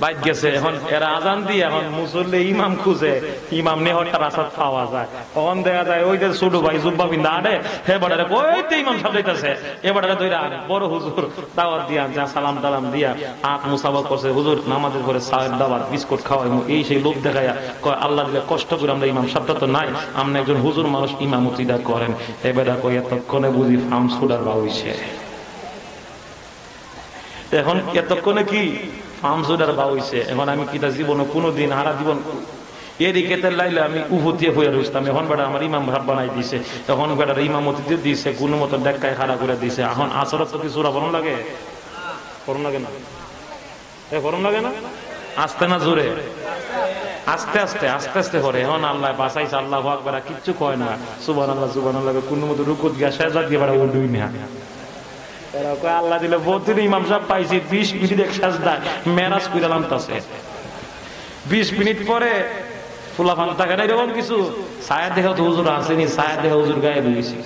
বাইত গেছে। এখন এরা আজান দিয়ে এখন মুসল্লি ইমাম খুঁজে, ইমাম নেহরটা রাসাত পাওয়া যায়, তখন দেখা যায় ওই যে ছোট ভাই জুব্বা বিন্দা আড়ে, হে বাড়ারে কইতে ইমাম সাহেব যাইতেছে, এবারে ধরে বড় হুজুর দাওয়াত দিয়া যা সালাম টালাম দিয়া আখ মুসাফা করছে, হুজুর নামাজের পরে সাহেব দাওয়াত বিস্কুট খাওয়াই, এই সেই লোভ দেখাইয়া কয় আল্লাহ দিলে কষ্ট করে আমরা ইমাম সাহেবটা তো নাই, আপনি একজন হুজুর মানুষ ইমামতিদা করেন। এবারে কই এতক্ষণে বুঝি ফার্ম সুডার বা হইছে, এখন এতক্ষণে কি ফার্মসুডার বা হইছে। এখন আমি কিতা জীবনে কোনোদিন হারা জীবন এদিকে লাইলে আমি উভতিয়ে হয়ে রইতাম, এখন বেটা আমার ইমাম ভাব বানাই দিছে, তখন বেটার ইমামতি দিছে, কোনো মতো দেখায় খাড়া করে দিছে। এখন আসর তো কিছু ফরম লাগে, ফরম লাগে না, ফরম লাগে না, আসতে না জোরে, আস্তে আস্তে আস্তে আস্তে করে। এখন আল্লাহ বাঁচাইছে, আল্লাহ আকবার, কিচ্ছু কয় না, সুবহানাল্লাহ সুবহানাল্লাহ, কোনো মতো রুকুত গিয়া সেজদা দিয়ে বেটা উঠুই না। আল্লাহ দিলে প্রতিদিন ইমাম সাহেব পাইছি 20 মিনিট এক সাজদা মেরাজ কইরা নামতাছে, 20 মিনিট পরে ফুলা ফান থাকে না এরকম কিছু, ছায়া দেখা তো হুজুর আসেনি, ছায়া দেখা হুজুর গায়ে দিয়েছি,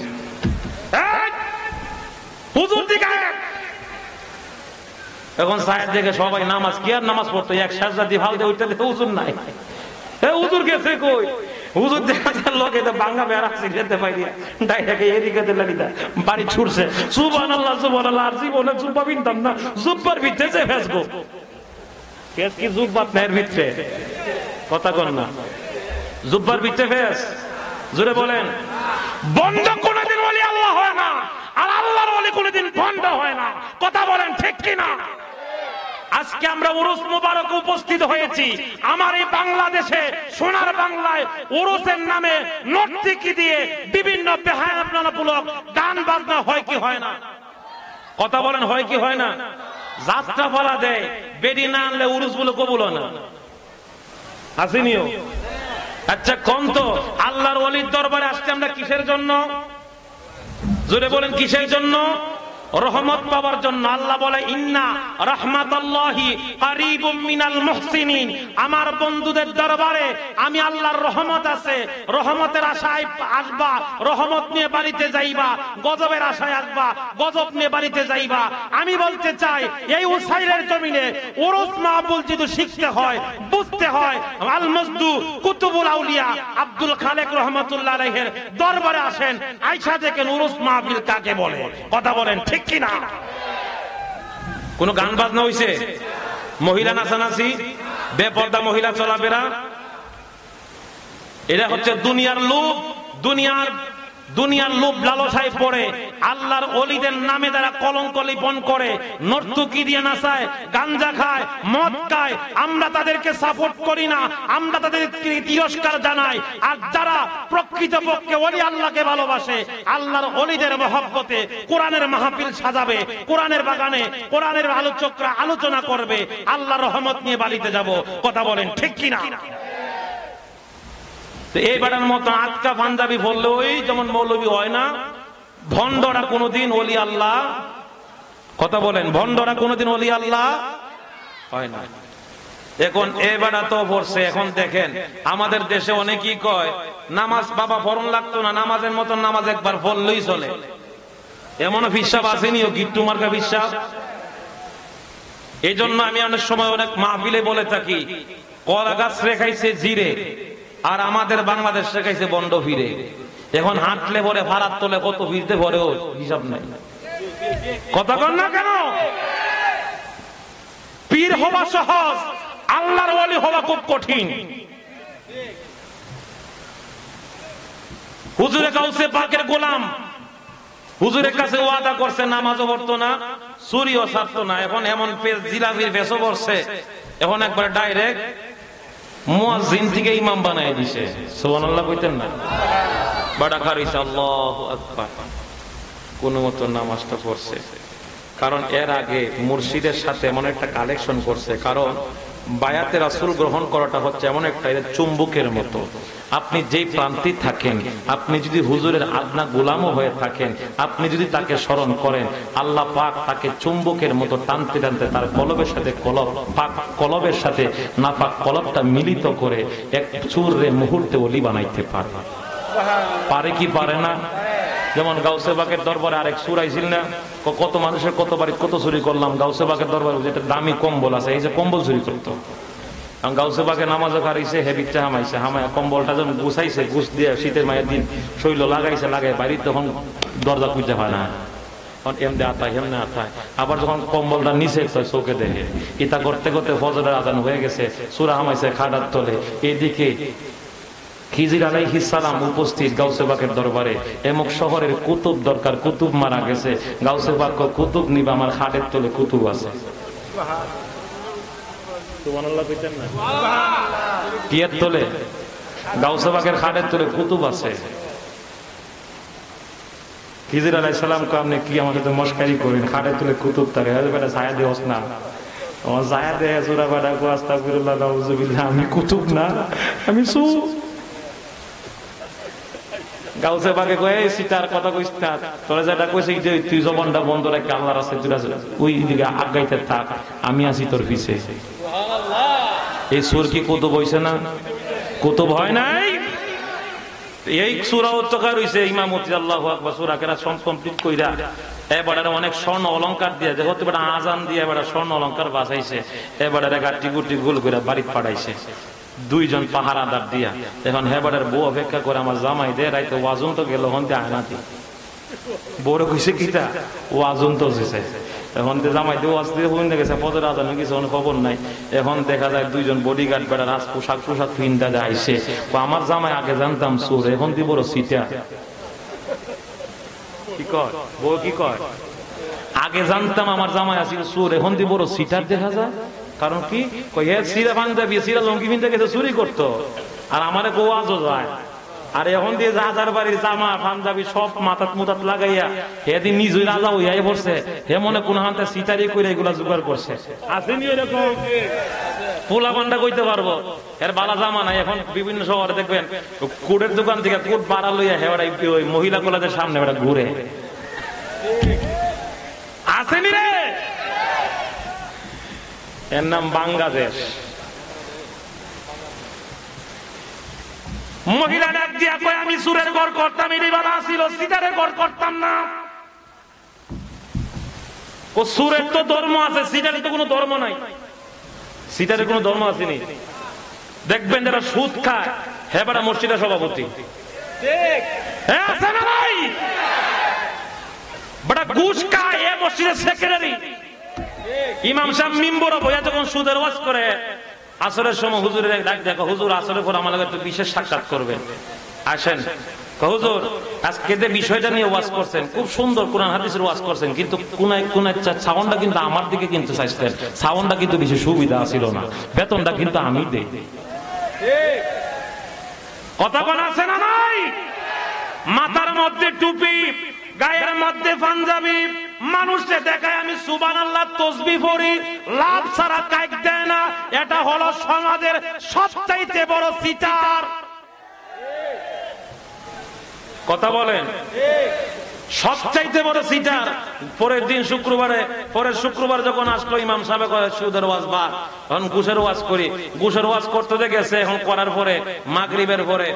হুজুর দিকে এখন ছায়া দেখে সবাই নামাজ, কি আর নামাজ পড়তো, এক সাজদা দিয়ে ফাল দিয়ে ওইটা দেখে হুজুর নাই, হুজুর গেছে কই? হুজুর দেখা যায় লোকে বাংলা বেড়াচ্ছে, যেতে পারি ডাইটাকে এদিকে লাগিদা বাড়ি ছুটছে, সুবহানাল্লাহ সুবহানাল্লাহ, আর জীবনে জুব্বা পিনতাম না, জুব্বার ভিতরে যে ফেসবো ফেস কি জুব্বার নেয়ের ভিতরে, কথা কন না, জুব্বার ভিতরে ফেস, জোরে বলেন। বন্ধ কোনদিন ওলি আল্লাহ হয় না, আর আল্লাহর ওলি কোনদিন বন্ধ হয় না, কথা বলেন ঠিক কিনা? আজকে আমরা উরুস মুবারক উপস্থিত হয়েছি, আমার এই বাংলাদেশে সোনার বাংলায় উরুসের নামে নর্তকী দিয়ে বিভিন্ন বেহায়াপনামূলক গান বাজনা হয় কি হয় না? কথা বলেন হয় কি হয় না? যাত্রা পালা দেয়, বেডি না আনলে উরুস বলে কবুল না, আসেনিও? আচ্ছা কোন তো আল্লাহর ওলির দরবারে আসছে আমরা কিসের জন্য? জোরে বলেন কিসের জন্য? রহমত পাওয়ার জন্য। আল্লাহ বলে ইন্না রাহমাতাল্লাহি কারীবুম মিনাল মুহসিনিন, আমার বন্ধুদের দরবারে আমি আল্লাহর রহমত আছে, রহমতের আশায় আসবা, রহমত নিয়ে বাড়িতে যাইবা, গজবের আশায় আসবা, গজব নিয়ে বাড়িতে যাইবা। আমি বলতে চাই এই উসাইলের জমিনে উরুস মাহফিল যদি শিখতে হয়, বুঝতে হয়, আল মজদু কুতুবুল আউলিয়া আব্দুল খালেক রাহমাতুল্লাহ আলাইহির দরবারে আসেন, আয়েশা দেখেন উরুস মাহফিল কাকে বলে, কথা বলেন ঠিক কিনা? কোন গান বাজনা হইছে, মহিলা নাচানাচি, বেপর্দা মহিলা চলাফেরা, এটা হচ্ছে দুনিয়ার লোভ, দুনিয়ার লোভ লালসায় পড়ে আল্লাহর ওলিদের নামে যারা কলঙ্ক লিপন করে, নর্তকী দিয়ে নাচায়, গাঞ্জা খায়, মদ খায়, আমরা তাদেরকে সাপোর্ট করি না, আমরা তাদেরকে তিরস্কার জানাই। আর যারা প্রকৃতপক্ষে ওলি আল্লাহকে ভালোবাসে, আল্লাহর ওলিদের মহব্বতে কোরআনের মাহফিল সাজাবে, কোরআনের বাগানে কোরআনের আলোচকরা আলোচনা করবে, আল্লাহর রহমত নিয়ে বাড়িতে যাব, কথা বলেন ঠিক কিনা? এই বেটার মতো আটকা পাঞ্জাবি বললে ওই যেমন মৌলবী হয় না, ভণ্ডরা কোনদিন ওলি আল্লাহ, কথা বলেন, ভণ্ডরা কোনদিন ওলি আল্লাহ হয় না। এখন এই বেটা তো পড়ছে, এখন দেখেন আমাদের দেশে অনেকেই কয় নামাজ বাবা ফরন লাগতো না, নামাজের মতন নামাজ একবার পড়লেই চলে, এমনও বিশ্বাস আসেনিও, গিট্টু মার্কা বিশ্বাস। এই জন্য আমি অনেক সময় অনেক মাহফিলে বলে থাকি, কলা গাছ রেখাইছে জিরে, আর আমাদের বাংলাদেশ শেখাইছে বন্ড ফিরে। এখন হাঁটলে পরে ভাড়ার তোলে কত ফিরতে পরেও হিসাব নাই, কথা কন না কেন? পীর হওয়া সহজ, আল্লাহর ওলি হওয়া খুব কঠিন। হুজুরে কাউসে পাকের গোলাম, হুজুরের কাছে ওয়াদা করছে নামাজও পড়তো না, চুরিও ছাড়তো না, এখন এমন জিলাপির ভেসও পড়ছে, এখন একবার ডাইরেক্ট মুয়াজ্জিন থেকে ইমাম বানায় দিছে, সুবহানাল্লাহ কইতেন না? বাড়া খারিছে আল্লাহু আকবার, কোন মতো নামাজটা পড়ছে, কারণ এর আগে মুর্শিদের সাথে এমন একটা কালেকশন করছে। কারণ বায়াতে রাসূল গ্রহণ করাটা হচ্ছে এমন একটা চুম্বকের মতো। আপনি যেই প্রান্তে থাকেন, আপনি যদি হুজুরের আদনা গোলামও হয়ে থাকেন, আপনি যদি তাকে স্মরণ করেন, আল্লাহ পাক তাকে চুম্বকের মতো টানতে টানতে তার কলবের সাথে পাক কলবের সাথে নাপাক কলবটা মিলিত করে এক চুরে মুহূর্তে ওলি বানাইতে পারে। পারে কি পারে না? যেমন গাউসে বাগের দরবারে আরেক সুর আইছিল না, কত মানুষের কত বাড়ি কত চুরি করলাম। গাউসে বাগের দরবারে যেটা দামি কম্বল আছে, এই যে কম্বল চুরি করতো। গাউসে বাগে নামাজও হারাইছে, হেবিটটা হামাইছে, হামায় কম্বলটা যখন গুছাইছে, গুছ দিয়ে শীতের মায়ের দিন শৈল লাগাইছে, লাগাই বাড়ি তখন দরজা খুঁজতে হয় না, এমনি আতায় এমনি আতায়। আবার যখন কম্বলটা নিচে চোখে দেখে, ইতা করতে করতে ফজরের আজান হয়ে গেছে, সূরা হামাইছে খাটার তলে। এইদিকে খিজির আলাইহিস সালাম উপস্থিত গাউসে বাগের দরবারে। এমক শহরের কুতুব দরকার, কুতুব মারা গেছে। গাউসে বাগ কুতুব নিবা, আমার খাটের তলে কুতুব আছে। কিয়ের তলে? গাউসে বাগের খাটের তলে কুতুব আছে। খিজির আলাইহিস সালাম কো, আপনি কি আমার সাথে মস্কারি করেন? খাটের তলে কুতুব থাকে, বেটা ছায়া দিওস না। আমার ছায়া দেয় সুরা বাডা কো আস্তাগফিরুল্লাহ নাউযুবিল্লাহ, আমি কুতুব না, আমি সু। গাউসে বাগে কয়ে সিটার কথা কইস না, তোরা যেটা কইছিস যে তুই জবানটা বন্ধ রাখি, আল্লাহর রাস্তায় তুই ওই দিকে আগাইতে থাক, আমি আছি তোর পিছে। এই সুর কি কুতুব হইছে না? কুতুব হয় নাই? এই সূরা উচ্চারণ হইছে ইমামতি আল্লাহু আকবার সূরা কেরা কমপ্লিট কইরা এবারে অনেক স্বর্ণ অলংকার দিয়ে, যে হতে পারে আজান দিয়ে এবারে স্বর্ণ অলংকার বাজাইছে, এবারে গাটি গুটি গোল করে বাড়ি পাঠাইছে দুইজন পাহারাদার দিয়া। এখন হেবারের বউ অপেক্ষা করে, আমার জামাই দে রাইতে ওয়াজুন তো গেল, হন দিয়ে আয়নাতি বড় কইছে কিটা ওয়াজুন তো দিছে। এখন জামাই দিয়ে ওয়াজ দিয়ে হইন গেছে, পদের আজান কিছু খবর নাই। এখন দেখা যায় দুইজন বডিগার্ড বেড়া রাজ পোশাক পোশাক ফিনটা আইসে, আমার জামাই আগে জানতাম চোর, এখন দি বড় সিটা। কি কয় বউ? কি কয়? আগে জানতাম আমার জামাই আসিল চোর, এখন দি বড় সিটার দেখা যায়। কারণ কি? সিরা পাঞ্জাবি সিরা লঙ্গি পিনতে গেছে চুরি করতো, আর আমারে বউ আজও যায়। আর এখন দিয়ে রাজার বাড়ির জামা পাঞ্জাবি সব মাথাত মুতাত লাগাইয়া হেদিন নিজই রাজা হইয়াই পড়ছে, হে মনে কোন হাতে সিটারি করে এগুলা জোগাড় করছে। আসেনি এরকম পোলা বান্ডা কইতে পারবো এর বালা জামা নাই। এখন বিভিন্ন শহরে দেখবেন কোটের দোকান থেকে কোট বাড়া লইয়া হেওয়াই ওই মহিলা কলেজের সামনে ওরা ঘুরে। আসেনি রে, এর নাম বাংলাদেশ। মহিলা ডাক দিয়া কয়, আমি সুরের ঘর করতাম, এরই বাধা ছিল, সিটারের ঘর করতাম না। ও সুরের তো ধর্ম আছে, সিটারের তো কোনো ধর্ম নাই। সিটারের কোনো ধর্ম আসেনি। দেখবেন যারা সুদ খায় হেবারা মসজিদের সভাপতি, হ্যাঁ আছে না ভাই? বড় ঘুষ খায় এ মসজিদের সেক্রেটারি। ইমাম সাহেব মিম্বরে বইয়া যখন সুদের ওয়াজ করে, আসরের সময় হুজুরের ডাক দেখো, হুজুর আসরের পর আমার একটু বিশেষ সাক্ষাৎ করবেন, আসেন। হুজুর আজকে যে বিষয়টা নিয়ে ওয়াজ করছেন খুব সুন্দর, কোরআন হাদিসের ওয়াজ করছেন, কিন্তু কোন সাউন্ডটা কিন্তু আমার দিকে কিন্তু চাইছেন, সাউন্ডটা কিন্তু বেশি সুবিধা ছিল না, বেতনটা কিন্তু আমি দেই। কথা কোন আছে না নাই? মাথার মধ্যে টুপি, গায়ের মধ্যে পাঞ্জাবি, মানুষকে দেখায় আমি সুবহানাল্লাহ তাসবিহ পড়ি, লাভ ছাড়া কাইক দেয় না। এটা হলো সমাজের সবচাইতে বড় সিটার। কথা বলেন, সবচাইতে বড় সিটার। পরের দিন শুক্রবারে, পরের শুক্রবার যখন আসলো ইমাম সাহেব কয় সুদের ওয়াজ বা এখন ঘুষের ওয়াজ করি, ঘুষের ওয়াজ করতে গেছে। এখন করার পরে মাগরিবের পরে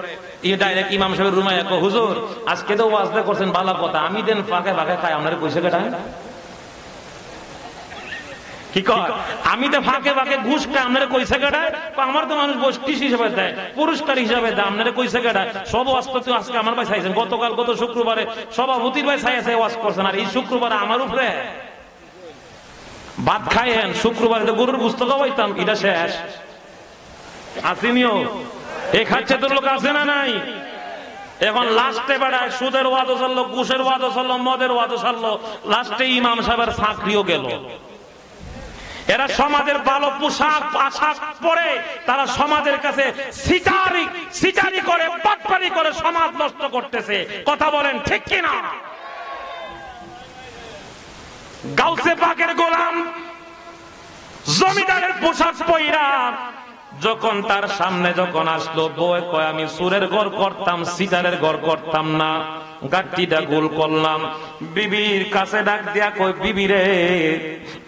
ডাইরেক্ট ইমাম সাহেবের রুমে এক, হুজুর আজকে তো ওয়াজটা করছেন ভালো কথা, আমি দেন ফাঁকে ফাঁকে খাই, আপনার পয়সা কেটায়? কি কয়? আমি তো ফাঁকে ফাঁকে ঘুষ খাই, আপনারা কইসা কেটায়? আমার তো মানুষ বস্তিস হিসাবে দেয়, পুরস্কার হিসাবে দেয়, আপনারা কইসা কেটায়? সব ওয়াজ তো আজকে আমার ভাই চাইছেন, গতকাল গত শুক্রবারে সভাপতির ভাই চাইছে ওয়াজ করছেন, আর এই শুক্রবারে আমার উপরে ভাত খাইয়েন। শুক্রবারে তো গরুর গোশত খাওয়াইতাম, এটা শেষ আসেনিও। এই খাচ্ছে তোর লোক আছে না নাই? এখন লাস্টে বেড়ায় সুদের ওয়াদও চললো, ঘুষের ওয়াদও চললো, মদের ওয়াদও চললো, লাস্টে ইমাম সাহেবের চাকরিও গেল। এরা সমাজের ভালো পোশাক আশাক পরে তারা সমাজের কাছে সিটারি করে, পাটপারি করে সমাজ নষ্ট করতেছে। কথা বলেন ঠিক কিনা? গাউসে পাকের গোলাম জমিদারের পোশাক পইরা যখন তার সামনে যখন আসলো, বউয়ে কয় আমি সুরের ঘর করতাম, সিটারের ঘর করতাম না, গাট্টিটা গোল করলাম। বিবির কাছে ডাক দিয়া কই, বিবি রে,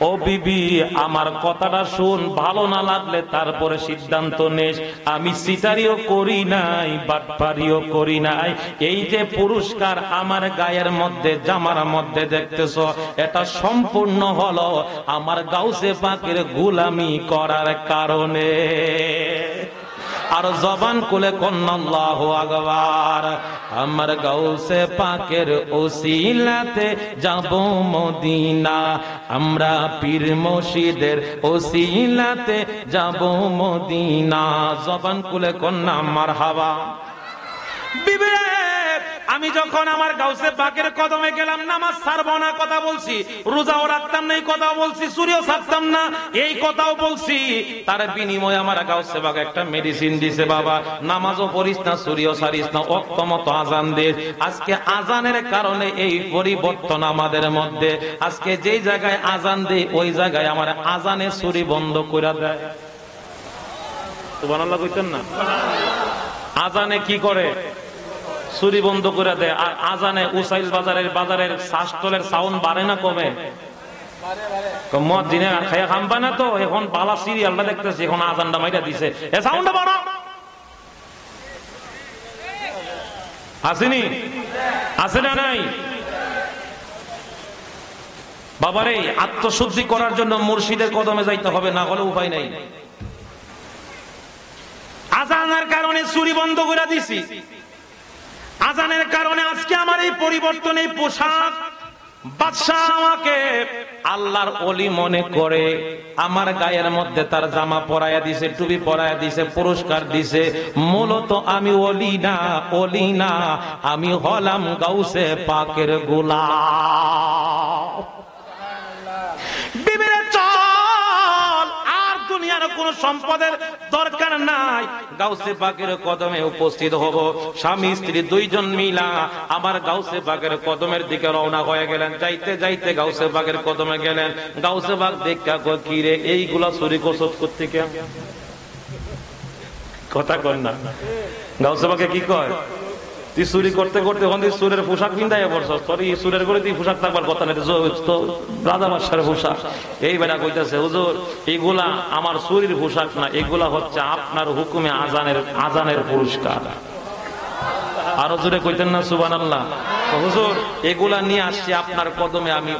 ও বিবি, আমার কথাটা শুন, ভালো না লাগলে তারপরে সিদ্ধান্ত নিস। আমি সিটারিও করি নাই, বাটপারিও করি নাই। এই যে পুরস্কার আমার গায়ের মধ্যে, জামার মধ্যে দেখতেছ, এটা সম্পূর্ণ হলো আমার গাউসে পাকের গোলামি করার কারণে। আর জবান খুলে কন্না আল্লাহু আকবার। আমার গাউসে পাকের ওসিলাতে যাব মদিনা, আমরা পীর মুর্শিদের ওসিলাতে যাব মদিনা। জবান খুলে কন্না মারহাবা। বিবে, আমি যখন আমার গাউসে পাকের কদমে গেলাম, নামাজ ছাড়বো না কথা বলছি, রোজাও রাখতাম না এই কথাও বলছি, চুরিও ছাড়তাম না এই কথাও বলছি। তার বিনিময়ে আমার গাউসে পাক একটা মেডিসিন দিছে, বাবা নামাজও পড়িস না, চুরিও ছাড়িস না, ওয়াক্ত মতো আজান দিস। আজকে আজানের কারণে এই পরিবর্তন আমাদের মধ্যে। আজকে যেই জায়গায় আজান দেই ওই জায়গায় আমার আজানে চুরি বন্ধ করে দেয়। সুবহানাল্লাহ কইতেন না? আজানে কি করে? চুরি বন্ধ করে দেয়। আর আজানে উসাইল বাজারের শাস্তলের সাউন্ড বাড়ে না কমে? মুয়াজ্জিনে আর খায়া খাম্বা না তো, এখন বালা সিরিয়ালটা দেখতেছি, এখন আজানটা মাইরা দিছে, এ সাউন্ডটা বাড়া। আসেনি? আছে না নাই? বাবারে, আত্মশুদ্ধি করার জন্য মুর্শিদের কদমে যাইতে হবে, না হলে উপায় নাই। আজানের কারণে চুরি বন্ধ করে দিছি, আজানের কারণে আজকে আমার এই পরিবর্তন, এই পোশাক। বাদশাহ আমাকে আল্লাহর ওলি মনে করে আমার গায়ের মধ্যে তার জামা পরাইয়া দিছে, টুপি পরাইয়া দিছে, পুরস্কার দিছে। মূলত আমি ওলি না, আমি হলাম গাউসে পাকের গোলাম। বিবিরে চল, আর দুনিয়ার কোন সম্পদের দরকার নাই, গাউসে পাকের কদমে উপস্থিত হব। স্বামী স্ত্রী দুইজন মিলা আমার গাউসে পাকের কদমের দিকে রওনা হয়ে গেলেন। যাইতে যাইতে গাউসে পাকের কদমে গেলেন। গাউসে পাক দেখা কয়, কি রে, এইগুলা চুরি করছস কোত্থেকে? কথা কর না। গাউসে পাকে কি কয়, তুই চুরি করতে করতে ওখান থেকে চুরের পোশাক পিন্ধাইয়া পড়ছস, তোর এই চুরের করে তুই পোশাক থাকবার কথা নেই, তো রাজা বাদশার পোশাক। এই বেটা কইতাছে, হুজুর এগুলা আমার চুরির পোশাক না, এগুলা হচ্ছে আপনার হুকুমে আজানের পুরস্কার। আরো জোরে কইতেন না সুবহানাল্লাহ? হুজুর এগুলা নিয়ে আসছি আপনার কদমে, আমি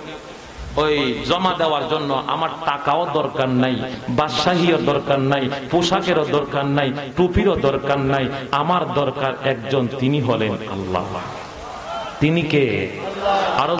ওই জমা দেওয়ার জন্য। আমার টাকাও দরকার নাই, বাদশাহীও দরকার নাই, পোশাকেরও দরকার নাই, টুপিরও দরকার নাই। আমার দরকার একজন, তিনি হলেন আল্লাহ। তিনি কে? আরো